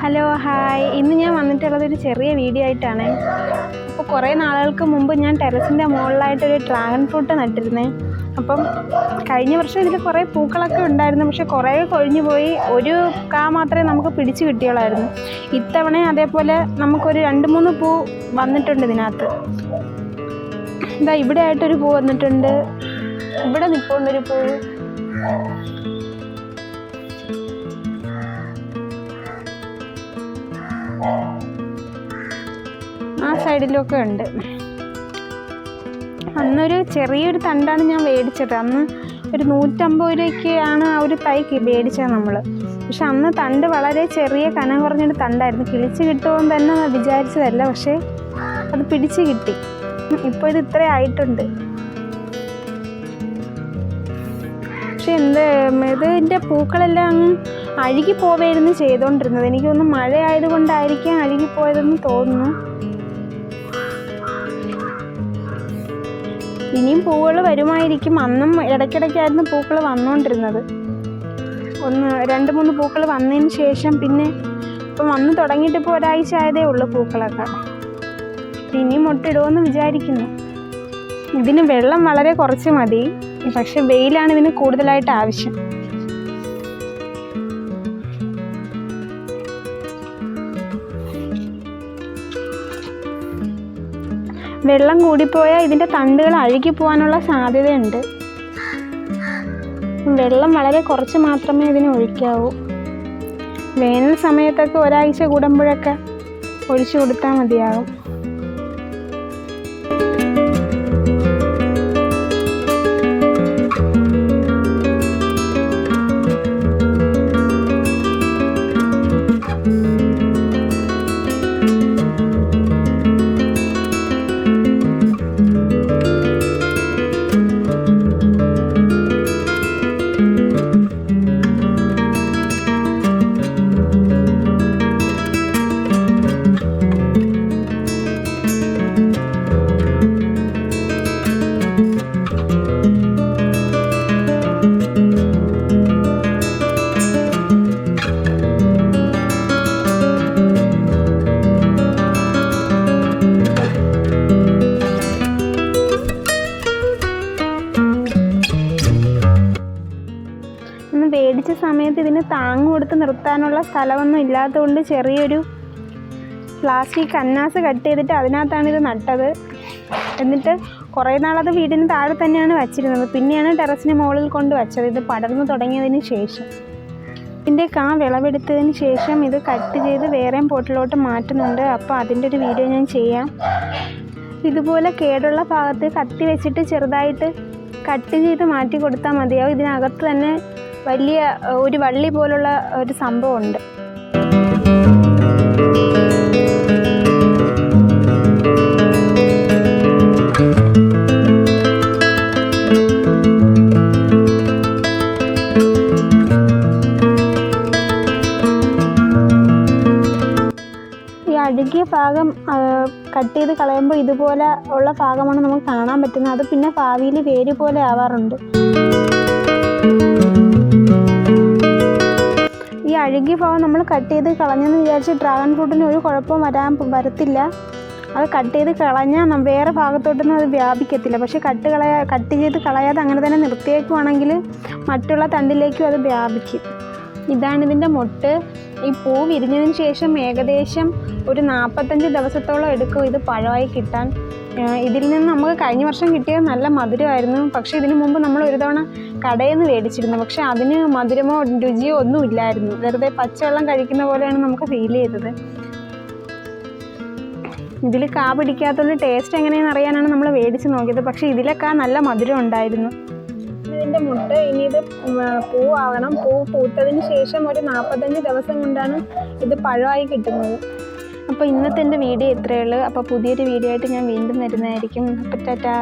Hello hi, ഇന്ന് ഞാൻ വന്നിട്ടുള്ളതൊരു ചെറിയ വീഡിയോ ആയിട്ടാണ്. അപ്പോൾ കുറേ നാളുകൾക്ക് മുമ്പ് ഞാൻ ടെറസിൻ്റെ മുകളിലായിട്ടൊരു ഡ്രാഗൺ ഫ്രൂട്ട് നട്ടിരുന്നേ. അപ്പം കഴിഞ്ഞ വർഷം ഇതിൽ കുറേ പൂക്കളൊക്കെ ഉണ്ടായിരുന്നു, പക്ഷെ കുറേ കൊഴിഞ്ഞു പോയി. ഒരു കാ മാത്രമേ നമുക്ക് പിടിച്ച് കിട്ടിയുള്ളായിരുന്നു. ഇത്തവണ അതേപോലെ നമുക്കൊരു 2-3 പൂ വന്നിട്ടുണ്ട് ഇതിനകത്ത്. ഇതാ ഇവിടെ ആയിട്ടൊരു പൂ വന്നിട്ടുണ്ട്, ഇവിടെ നിൽപ്പുണ്ടൊരു പൂ. ആ സൈഡിലൊക്കെ ഉണ്ട്. അന്നൊരു ചെറിയൊരു തണ്ടാണ് ഞാൻ മേടിച്ചത്. അന്ന് ഒരു 150 രൂപയ്ക്കാണ് ആ ഒരു തൈ മേടിച്ചത് നമ്മൾ. പക്ഷെ അന്ന് തണ്ട് വളരെ ചെറിയ കനം കുറഞ്ഞൊരു തണ്ടായിരുന്നു. കിളിച്ച് കിട്ടുമെന്ന് തന്നെ വിചാരിച്ചതല്ല, പക്ഷേ അത് പിടിച്ച് കിട്ടി. ഇപ്പോൾ ഇത് ഇത്ര ആയിട്ടുണ്ട്. പക്ഷെ ഇതിൻ്റെ പൂക്കളെല്ലാം അങ്ങ് അഴുകി പോവായിരുന്നു ചെയ്തുകൊണ്ടിരുന്നത്. എനിക്ക് തോന്നുന്നു മഴ ആയതുകൊണ്ടായിരിക്കാം അഴുകിപ്പോയതെന്ന് തോന്നുന്നു. ഇനിയും പൂക്കൾ വരുമായിരിക്കും. അന്നും ഇടയ്ക്കിടയ്ക്കായിരുന്നു പൂക്കൾ വന്നുകൊണ്ടിരുന്നത്. 2-3 പൂക്കൾ വന്നതിന് ശേഷം പിന്നെ ഇപ്പം വന്ന് തുടങ്ങിയിട്ട് ഇപ്പോൾ ഒരാഴ്ച ആയതേ ഉള്ളൂ പൂക്കളൊക്കെ. ഇനിയും മുട്ടിടുമെന്ന് വിചാരിക്കുന്നു. ഇതിന് വെള്ളം വളരെ കുറച്ച് മതി, പക്ഷെ വെയിലാണ് ഇതിന് കൂടുതലായിട്ട് ആവശ്യം. വെള്ളം കൂടിപ്പോയാൽ ഇതിൻ്റെ തണ്ടുകൾ അഴുകി പോകാനുള്ള സാധ്യതയുണ്ട്. വെള്ളം വളരെ കുറച്ച് മാത്രമേ ഇതിന് ഒഴിക്കാവൂ. വേനൽ സമയത്തൊക്കെ ഒരാഴ്ച കൂടുമ്പോഴൊക്കെ ഒഴിച്ചു കൊടുത്താൽ മതിയാകും. മേടിച്ച സമയത്ത് ഇതിന് താങ്ങ് കൊടുത്ത് നിർത്താനുള്ള സ്ഥലമൊന്നും ഇല്ലാത്തതുകൊണ്ട് ചെറിയൊരു പ്ലാസ്റ്റിക് കന്നാസ് കട്ട് ചെയ്തിട്ട് അതിനകത്താണ് ഇത് നട്ടത്. എന്നിട്ട് കുറേ നാളത് വീടിന് താഴെ തന്നെയാണ് വച്ചിരുന്നത്. പിന്നെയാണ് ടെറസിന് മുകളിൽ കൊണ്ട് വച്ചത്. ഇത് പടർന്നു തുടങ്ങിയതിന് ശേഷം, ഇതിൻ്റെ കാ വിളവെടുത്തതിന് ശേഷം ഇത് കട്ട് ചെയ്ത് വേറെ പോട്ടിലോട്ട് മാറ്റുന്നുണ്ട്. അപ്പോൾ അതിൻ്റെ ഒരു വീഡിയോ ഞാൻ ചെയ്യാം. ഇതുപോലെ കേടുള്ള ഭാഗത്ത് കത്തി വെച്ചിട്ട് ചെറുതായിട്ട് കട്ട് ചെയ്ത് മാറ്റി കൊടുത്താൽ മതിയാവും. ഇതിനകത്ത് തന്നെ വലിയ ഒരു വള്ളി പോലുള്ള ഒരു സംഭവമുണ്ട്. ഈ അഴുകിയ ഭാഗം കട്ട് ചെയ്ത് കളയുമ്പോൾ ഇതുപോലെ ഉള്ള ഭാഗമാണ് നമുക്ക് കാണാൻ പറ്റുന്നത്. അത് പിന്നെ ഭാവിയിൽ വേര് പോലെ ആവാറുണ്ട്. ഈ അഴുകിയ ഭാഗം നമ്മൾ കട്ട് ചെയ്ത് കളഞ്ഞെന്ന് വിചാരിച്ച് ഡ്രാഗൺ ഫ്രൂട്ടിന് ഒരു കുഴപ്പവും വരത്തില്ല. അത് കട്ട് ചെയ്ത് കളഞ്ഞാൽ വേറെ ഭാഗത്തോട്ടൊന്നും അത് വ്യാപിക്കത്തില്ല. പക്ഷേ കട്ട് ചെയ്ത് കളയാതെ അങ്ങനെ തന്നെ നിർത്തിയേക്കുവാണെങ്കിൽ മറ്റുള്ള തണ്ടിലേക്കും അത് വ്യാപിക്കും. ഇതാണിതിൻ്റെ മൊട്ട്. ഈ പൂ വിരിഞ്ഞതിന് ശേഷം ഏകദേശം ഒരു 45 ദിവസത്തോളം എടുക്കും ഇത് പഴമായി കിട്ടാൻ. ഇതിൽ നിന്ന് നമുക്ക് കഴിഞ്ഞ വർഷം കിട്ടിയത് നല്ല മധുരമായിരുന്നു. പക്ഷേ ഇതിനു മുമ്പ് നമ്മൾ ഒരു തവണ കടയിൽ നിന്ന് മേടിച്ചിരുന്നു. പക്ഷേ അതിന് മധുരമോ രുചിയോ ഒന്നും ഇല്ലായിരുന്നു. വെറുതെ പച്ചവെള്ളം കഴിക്കുന്ന പോലെയാണ് നമുക്ക് ഫീൽ ചെയ്തത്. ഇതിൽ കാ പിടിക്കാത്തതുകൊണ്ട് ടേസ്റ്റ് എങ്ങനെയാണെന്ന് അറിയാനാണ് നമ്മൾ മേടിച്ച് നോക്കിയത്. പക്ഷേ ഇതിലൊക്കെ നല്ല മധുരം ഉണ്ടായിരുന്നു. ഇതിൻ്റെ മുട്ട് ഇനി ഇത് പൂവാകണം. പൂ പൂത്തതിന് ശേഷം ഒരു 45 ദിവസം കൊണ്ടാണ് ഇത് പഴമായി കിട്ടുന്നത്. അപ്പോൾ ഇന്നത്തെ എൻ്റെ വീഡിയോ ഇത്രയേ ഉള്ളൂ. അപ്പോൾ പുതിയൊരു വീഡിയോ ആയിട്ട് ഞാൻ വീണ്ടും വരുന്നതായിരിക്കും. അപ്പോൾ ടാറ്റാ.